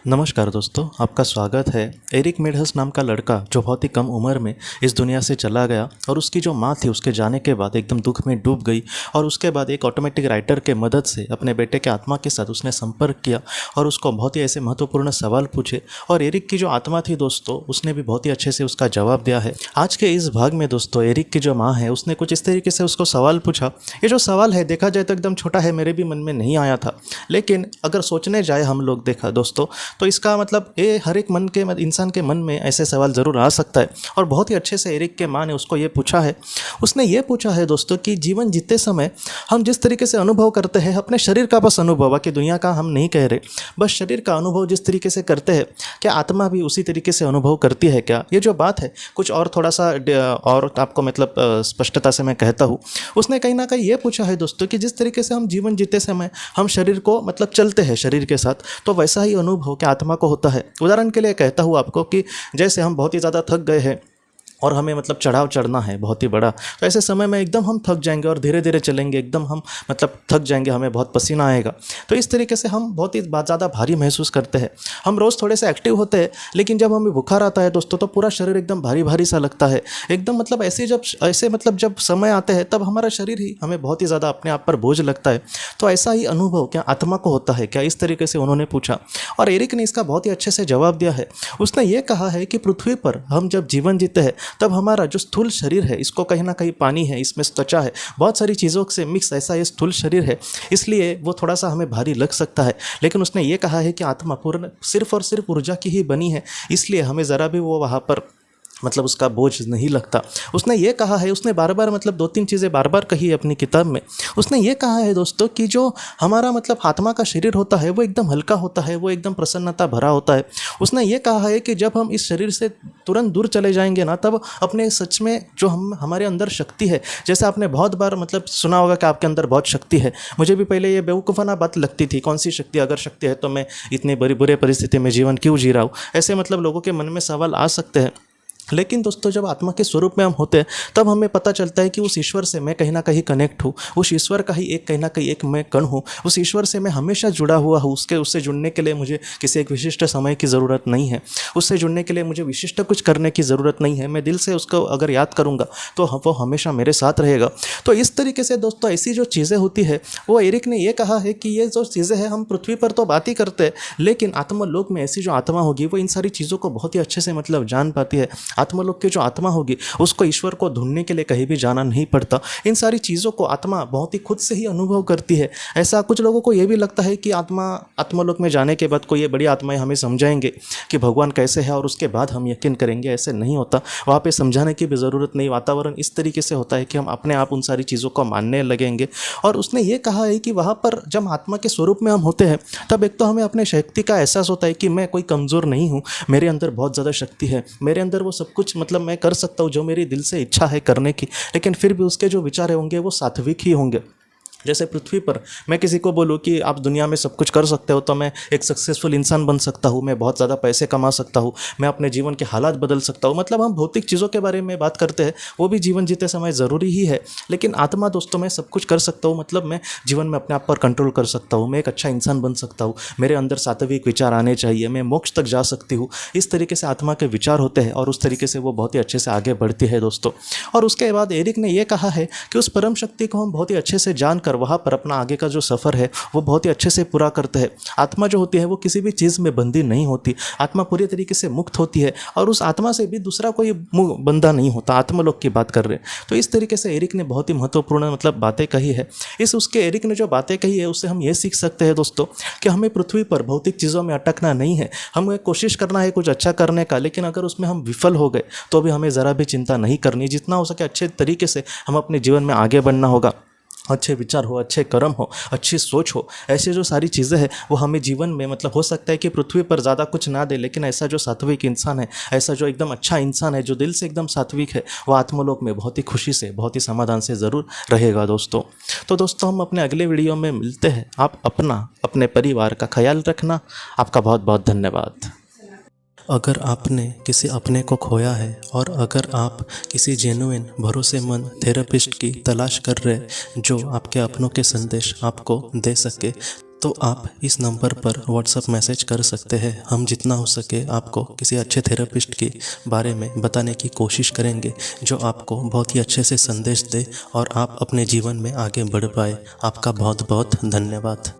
नमस्कार दोस्तों, आपका स्वागत है। एरिक मेडहस नाम का लड़का जो बहुत ही कम उम्र में इस दुनिया से चला गया और उसकी जो माँ थी उसके जाने के बाद एकदम दुख में डूब गई और उसके बाद एक ऑटोमेटिक राइटर के मदद से अपने बेटे के आत्मा के साथ उसने संपर्क किया और उसको बहुत ही ऐसे महत्वपूर्ण सवाल पूछे और एरिक की जो आत्मा थी दोस्तों उसने भी बहुत ही अच्छे से उसका जवाब दिया है। आज के इस भाग में दोस्तों एरिक की जो माँ है उसने कुछ इस तरीके से उसको सवाल पूछा। ये जो सवाल है देखा जाए तो एकदम छोटा है, मेरे भी मन में नहीं आया था, लेकिन अगर सोचने जाए हम लोग देखा दोस्तों तो इसका मतलब ये हर एक मन के इंसान के मन में ऐसे सवाल ज़रूर आ सकता है। और बहुत ही अच्छे से एरिक के माँ ने उसको ये पूछा है। उसने ये पूछा है दोस्तों कि जीवन जीते समय हम जिस तरीके से अनुभव करते हैं अपने शरीर का बस अनुभव, कि दुनिया का हम नहीं कह रहे, बस शरीर का अनुभव जिस तरीके से करते हैं क्या आत्मा भी उसी तरीके से अनुभव करती है क्या? ये जो बात है कुछ और थोड़ा सा और आपको मतलब स्पष्टता से मैं कहता हूँ। उसने कहीं ना कहीं ये पूछा है दोस्तों कि जिस तरीके से हम जीवन जीते समय हम शरीर को मतलब चलते हैं शरीर के साथ, तो वैसा ही अनुभव क्या आत्मा को होता है? उदाहरण के लिए कहता हूँ आपको कि जैसे हम बहुत ही ज़्यादा थक गए हैं और हमें मतलब चढ़ाव चढ़ना है बहुत ही बड़ा, तो ऐसे समय में एकदम हम थक जाएंगे और धीरे धीरे चलेंगे, एकदम हम मतलब थक जाएंगे, हमें बहुत पसीना आएगा। तो इस तरीके से हम बहुत ही ज़्यादा भारी महसूस करते हैं। हम रोज़ थोड़े से एक्टिव होते हैं, लेकिन जब हमें बुखार आता है दोस्तों तो पूरा शरीर एकदम भारी भारी सा लगता है एकदम, मतलब जब समय आते हैं तब हमारा शरीर ही हमें बहुत ही ज़्यादा अपने आप पर बोझ लगता है। तो ऐसा ही अनुभव क्या आत्मा को होता है क्या? इस तरीके से उन्होंने पूछा और एरिक ने इसका बहुत ही अच्छे से जवाब दिया है। उसने ये कहा है कि पृथ्वी पर हम जब जीवन जीते हैं तब हमारा जो स्थूल शरीर है इसको कहीं ना कहीं पानी है, इसमें त्वचा है, बहुत सारी चीज़ों से मिक्स ऐसा ये स्थूल शरीर है, इसलिए वो थोड़ा सा हमें भारी लग सकता है। लेकिन उसने ये कहा है कि आत्मा पूर्ण सिर्फ और सिर्फ ऊर्जा की ही बनी है, इसलिए हमें ज़रा भी वो वहाँ पर मतलब उसका बोझ नहीं लगता। उसने ये कहा है, उसने बार बार मतलब दो तीन चीज़ें बार बार कही है अपनी किताब में। उसने ये कहा है दोस्तों कि जो हमारा मतलब आत्मा का शरीर होता है वो एकदम हल्का होता है, वो एकदम प्रसन्नता भरा होता है। उसने ये कहा है कि जब हम इस शरीर से तुरंत दूर चले जाएंगे ना, तब अपने सच में जो हमारे अंदर शक्ति है, जैसे आपने बहुत बार मतलब सुना होगा कि आपके अंदर बहुत शक्ति है। मुझे भी पहले ये बेवकूफ़ाना बात लगती थी, कौन सी शक्ति, अगर शक्ति है तो मैं इतनी बुरे परिस्थिति में जीवन क्यों जी रहा हूँ, ऐसे मतलब लोगों के मन में सवाल आ सकते हैं। लेकिन दोस्तों जब आत्मा के स्वरूप में हम होते हैं तब हमें पता चलता है कि उस ईश्वर से मैं कहीं ना कहीं कनेक्ट हूँ, उस ईश्वर का ही एक कहीं ना कहीं एक मैं कण हूँ, उस ईश्वर से मैं हमेशा जुड़ा हुआ हूँ। उससे जुड़ने के लिए मुझे किसी एक विशिष्ट समय की ज़रूरत नहीं है, उससे जुड़ने के लिए मुझे विशिष्ट कुछ करने की ज़रूरत नहीं है। मैं दिल से उसको अगर याद करूँगा तो वो हमेशा मेरे साथ रहेगा। तो इस तरीके से दोस्तों ऐसी जो चीज़ें होती है वो एरिक ने ये कहा है कि ये जो चीज़ें हैं हम पृथ्वी पर तो बात ही करते हैं, लेकिन आत्मलोक में ऐसी जो आत्मा होगी वो इन सारी चीज़ों को बहुत ही अच्छे से मतलब जान पाती है। आत्मलोक की जो आत्मा होगी उसको ईश्वर को ढूंढने के लिए कहीं भी जाना नहीं पड़ता। इन सारी चीज़ों को आत्मा बहुत ही खुद से ही अनुभव करती है। ऐसा कुछ लोगों को ये भी लगता है कि आत्मलोक में जाने के बाद कोई ये बड़ी आत्माएं हमें समझाएंगे कि भगवान कैसे है और उसके बाद हम यकीन करेंगे। ऐसे नहीं होता, वहाँ पे समझाने की भी ज़रूरत नहीं। वातावरण इस तरीके से होता है कि हम अपने आप उन सारी चीज़ों को मानने लगेंगे। और उसने ये कहा है कि वहाँ पर जब आत्मा के स्वरूप में हम होते हैं तब एक तो हमें अपने शक्ति का एहसास होता है कि मैं कोई कमज़ोर नहीं हूँ, मेरे अंदर बहुत ज़्यादा शक्ति है, मेरे अंदर वो सब कुछ मतलब मैं कर सकता हूँ जो मेरी दिल से इच्छा है करने की। लेकिन फिर भी उसके जो विचार होंगे वो सात्विक ही होंगे। जैसे पृथ्वी पर मैं किसी को बोलूँ कि आप दुनिया में सब कुछ कर सकते हो, तो मैं एक सक्सेसफुल इंसान बन सकता हूँ, मैं बहुत ज़्यादा पैसे कमा सकता हूँ, मैं अपने जीवन के हालात बदल सकता हूँ। मतलब हम भौतिक चीज़ों के बारे में बात करते हैं, वो भी जीवन जीते समय ज़रूरी ही है। लेकिन आत्मा दोस्तों मैं सब कुछ कर सकता हूँ, मतलब मैं जीवन में अपने आप पर कंट्रोल कर सकता हूँ, मैं एक अच्छा इंसान बन सकता हूँ, मेरे अंदर सात्विक विचार आने चाहिए, मैं मोक्ष तक जा सकती हूँ। इस तरीके से आत्मा के विचार होते हैं और उस तरीके से वो बहुत ही अच्छे से आगे बढ़ती है दोस्तों। और उसके बाद एरिक ने यह कहा है कि उस परम शक्ति को हम बहुत ही अच्छे से जानकर वहाँ पर अपना आगे का जो सफ़र है वो बहुत ही अच्छे से पूरा करते हैं। आत्मा जो होती है वो किसी भी चीज़ में बंदी नहीं होती, आत्मा पूरी तरीके से मुक्त होती है और उस आत्मा से भी दूसरा कोई बंधा नहीं होता। आत्मलोक की बात कर रहे हैं। तो इस तरीके से एरिक ने बहुत ही महत्वपूर्ण मतलब बातें कही है। एरिक ने जो बातें कही है उससे हम ये सीख सकते हैं दोस्तों कि हमें पृथ्वी पर भौतिक चीज़ों में अटकना नहीं है, हमें कोशिश करना है कुछ अच्छा करने का, लेकिन अगर उसमें हम विफल हो गए तो भी हमें ज़रा भी चिंता नहीं करनी। जितना हो सके अच्छे तरीके से हम अपने जीवन में आगे बढ़ना होगा। अच्छे विचार हो, अच्छे कर्म हो, अच्छी सोच हो, ऐसे जो सारी चीज़ें हैं वो हमें जीवन में मतलब हो सकता है कि पृथ्वी पर ज़्यादा कुछ ना दे, लेकिन ऐसा जो सात्विक इंसान है, ऐसा जो एकदम अच्छा इंसान है, जो दिल से एकदम सात्विक है, वो आत्मलोक में बहुत ही खुशी से, बहुत ही समाधान से ज़रूर रहेगा दोस्तों। तो दोस्तों हम अपने अगले वीडियो में मिलते हैं। आप अपने परिवार का ख्याल रखना। आपका बहुत बहुत धन्यवाद। अगर आपने किसी अपने को खोया है और अगर आप किसी जेन्युइन भरोसेमंद थेरेपिस्ट की तलाश कर रहे हैं जो आपके अपनों के संदेश आपको दे सके, तो आप इस नंबर पर व्हाट्सएप मैसेज कर सकते हैं। हम जितना हो सके आपको किसी अच्छे थेरेपिस्ट के बारे में बताने की कोशिश करेंगे, जो आपको बहुत ही अच्छे से संदेश दे और आप अपने जीवन में आगे बढ़ पाए। आपका बहुत बहुत धन्यवाद।